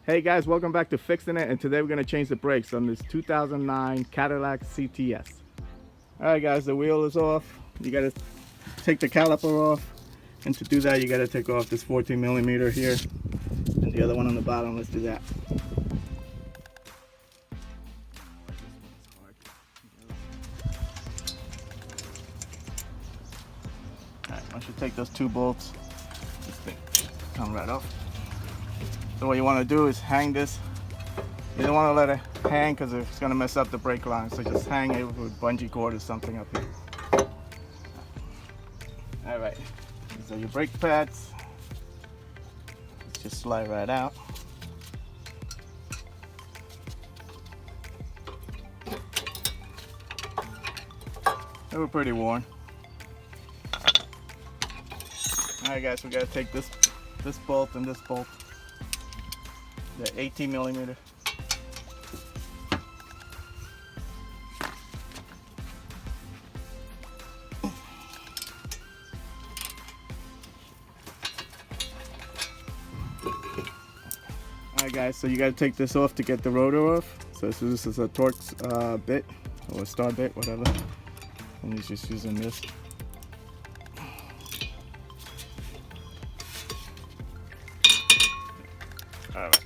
Hey guys, welcome back to Fixin' It, and today we're going to change the brakes on this 2009 Cadillac CTS. Alright guys, the wheel is off. You got to take the caliper off, and to do that you got to take off this 14mm here and the other one on the bottom. Let's do that. Alright, once you take those two bolts, this thing come right off. So what you want to do is hang this. You don't want to let it hang because it's going to mess up the brake line. So just hang it with bungee cord or something up here. Alright, these are your brake pads. Let's just slide right out. They were pretty worn. Alright guys, we got to take this bolt and this bolt. The 18mm. Alright guys, so you got to take this off to get the rotor off. So this is a TORX bit, or a star bit, whatever. And he's just using this. Alright.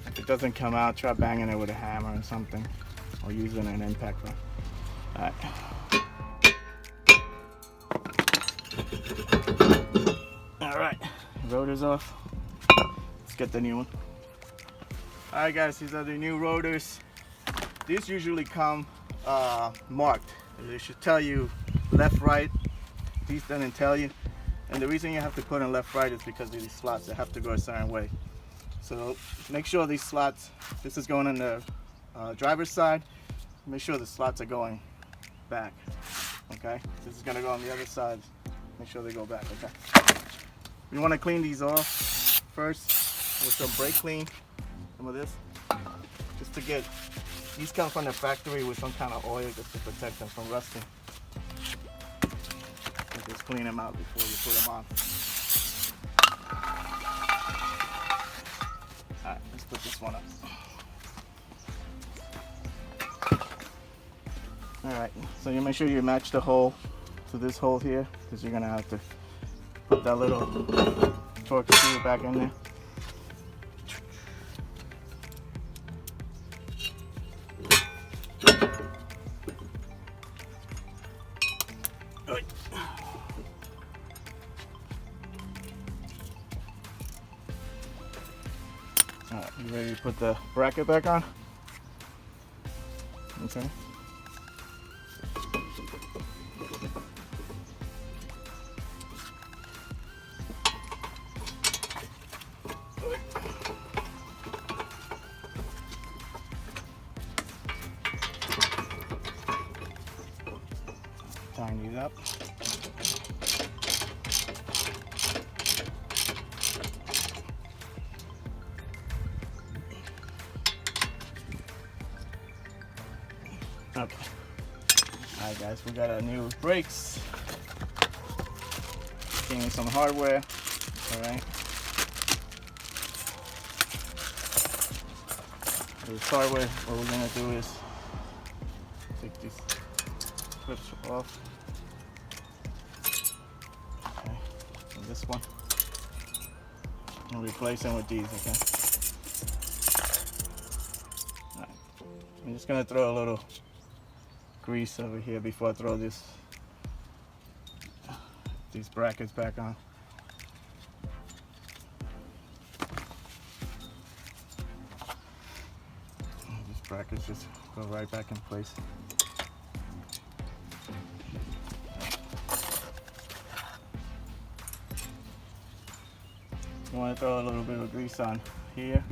If it doesn't come out, try banging it with a hammer or something, or using an impact rod. Alright. Alright, rotor's off. Let's get the new one. Alright guys, these are the new rotors. These usually come marked. They should tell you left, right. These doesn't tell you. And the reason you have to put in left, right is because of these slots. They have to go a certain way. So make sure these slots, this is going on the driver's side. Make sure the slots are going back. Okay, this is gonna go on the other side. Make sure they go back. Okay. You want to clean these off first with some brake clean. Some of this, just to get. These come from the factory with some kind of oil just to protect them from rusting. And just clean them out before you put them on. All right, let's put this one up. All right, so you make sure you match the hole to this hole here, because you're gonna have to put that little TORX screw back in there. Alright, you ready to put the bracket back on? Okay. Tying these up. Okay. Alright guys, we got our new brakes. Came with some hardware. Alright. This hardware, what we're gonna do is take these clips off. Okay. And this one. And replace them with these, okay? Alright. I'm just gonna throw a little grease over here before I throw these brackets back on. These brackets just go right back in place. You want to throw a little bit of grease on here,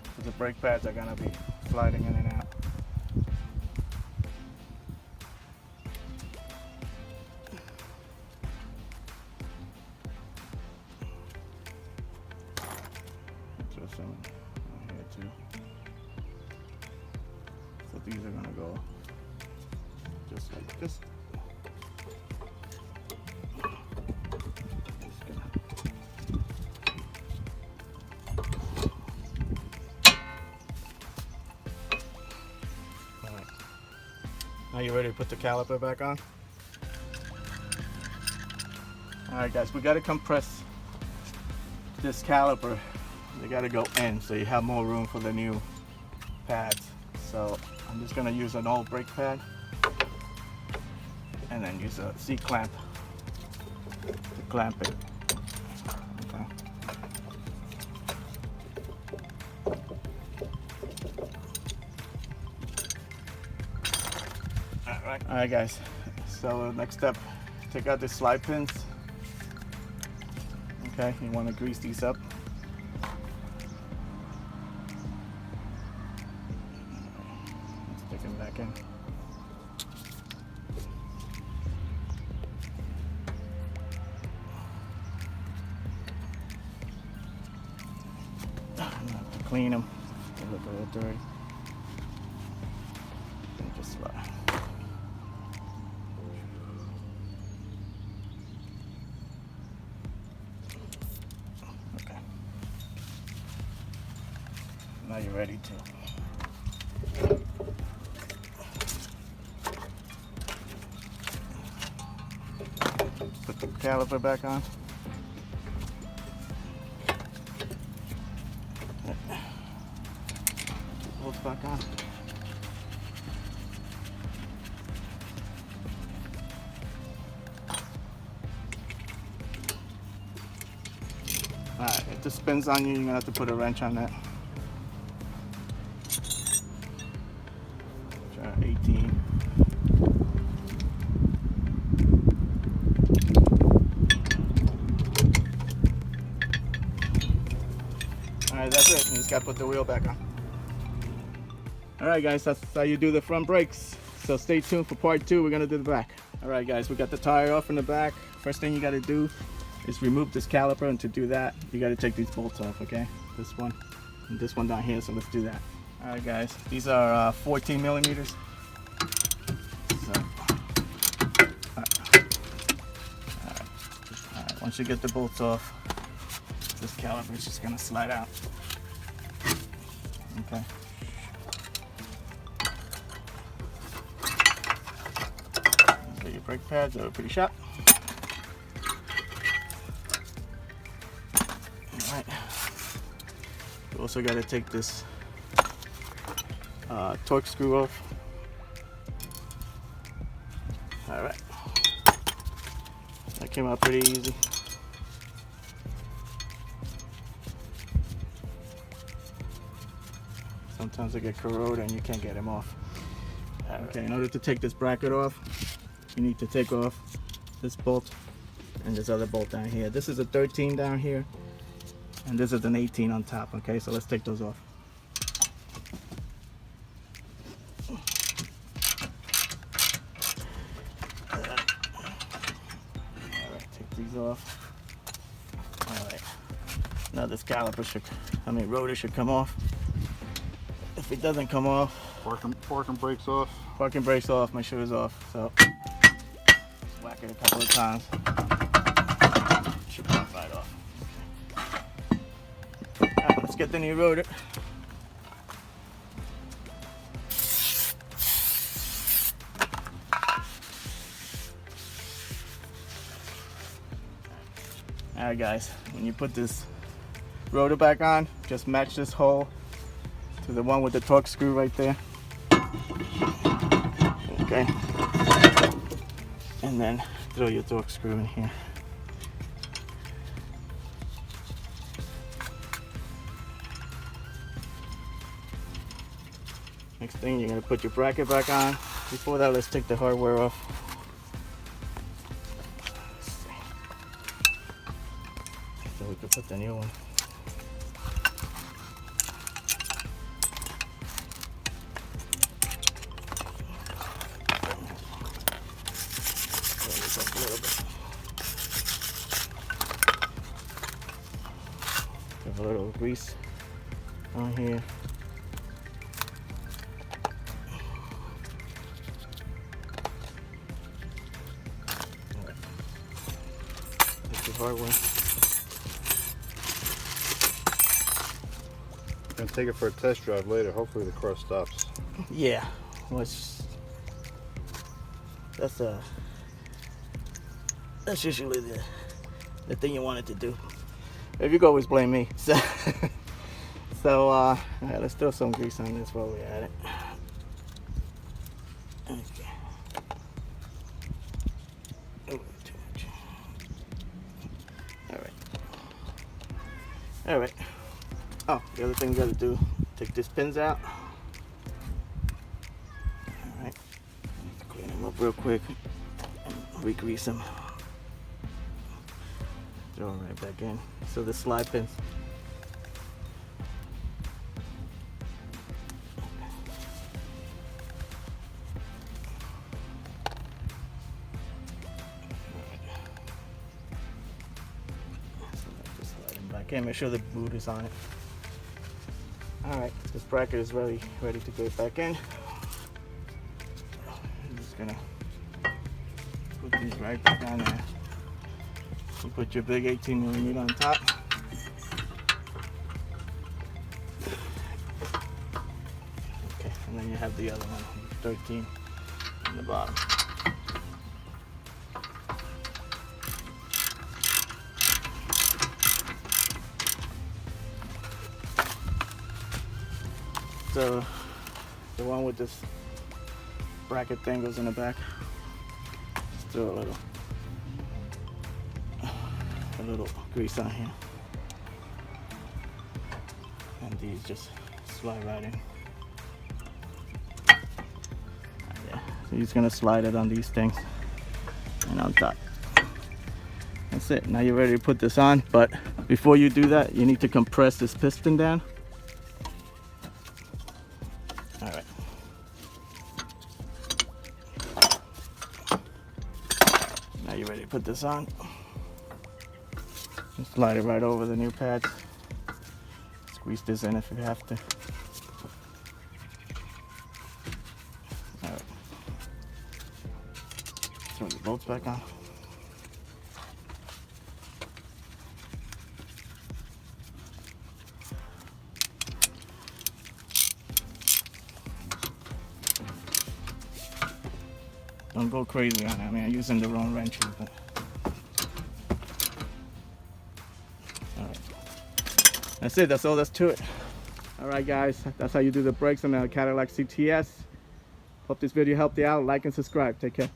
because the brake pads are going to be sliding in and out. Throw some in here too. So these are going to go just like this. Are you ready to put the caliper back on? Alright guys, we gotta compress this caliper. They gotta go in so you have more room for the new pads. So I'm just gonna use an old brake pad and then use a C-clamp to clamp it. Okay. Alright guys, so next step, take out the slide pins. Okay, you want to grease these up. Let's stick them back in. Clean them. They look a little dirty. And just slide. Okay. Now you're ready to. Put the caliper back on. Bolts back on. Alright, if this spins on you, you're gonna have to put a wrench on that. Try 18. Alright, that's it. You just gotta put the wheel back on. Alright guys, that's how you do the front brakes. So stay tuned for part 2. We're gonna do the back. Alright guys, we got the tire off in the back. First thing you gotta do is remove this caliper, and to do that, you gotta take these bolts off, okay? This one and this one down here, so let's do that. Alright guys, these are 14 millimeters. So, alright, once you get the bolts off, this caliper is just gonna slide out. Okay. So your brake pads are pretty sharp. Alright. You also got to take this TORX screw off. Alright. That came out pretty easy. Sometimes they get corroded and you can't get them off. Okay, in order to take this bracket off, you need to take off this bolt and this other bolt down here. This is a 13 down here, and this is an 18 on top. Okay, so let's take those off. Alright, take these off. Alright, now this caliper should, rotor should come off. If it doesn't come off, parking brakes off. Parking brakes off, my shoes off. So whack it a couple of times. Should pop right off. Alright, let's get the new rotor. Alright guys, when you put this rotor back on, just match this hole to the one with the TORX screw right there. Okay. And then throw your TORX screw in here. Next thing, you're gonna put your bracket back on. Before that, let's take the hardware off. So we can put the new one. Have a little grease on here. Right. That's the hardware. I'm gonna take it for a test drive later. Hopefully the car stops. Yeah, let's That's usually the thing you wanted to do. If you could always blame me. So, all right, let's throw some grease on this while we're at it. Okay. Oh, too much. All right. All right. Oh, the other thing you gotta do, take these pins out. All right. Clean them up real quick and re-grease them. Throw them right back in. So the slide pins. Okay, make sure the boot is on it. All right, this bracket is ready to go back in. I'm just gonna put these right back on there. You put your big 18mm on top. Okay, and then you have the other one, 13 on the bottom. So the one with this bracket thing goes in the back. Just throw a little grease on here, and these just slide right in. Yeah, so you're just gonna slide it on these things and on top. That's it. Now you're ready to put this on, but before you do that, you need to compress this piston down. All right. Now you're ready to put this on. Just slide it right over the new pads. Squeeze this in if you have to. All right. Throw the bolts back on. Don't go crazy on it. I mean, I'm using the wrong wrenches, but. Alright. That's it. That's all that's to it. Alright, guys. That's how you do the brakes on the Cadillac CTS. Hope this video helped you out. Like and subscribe. Take care.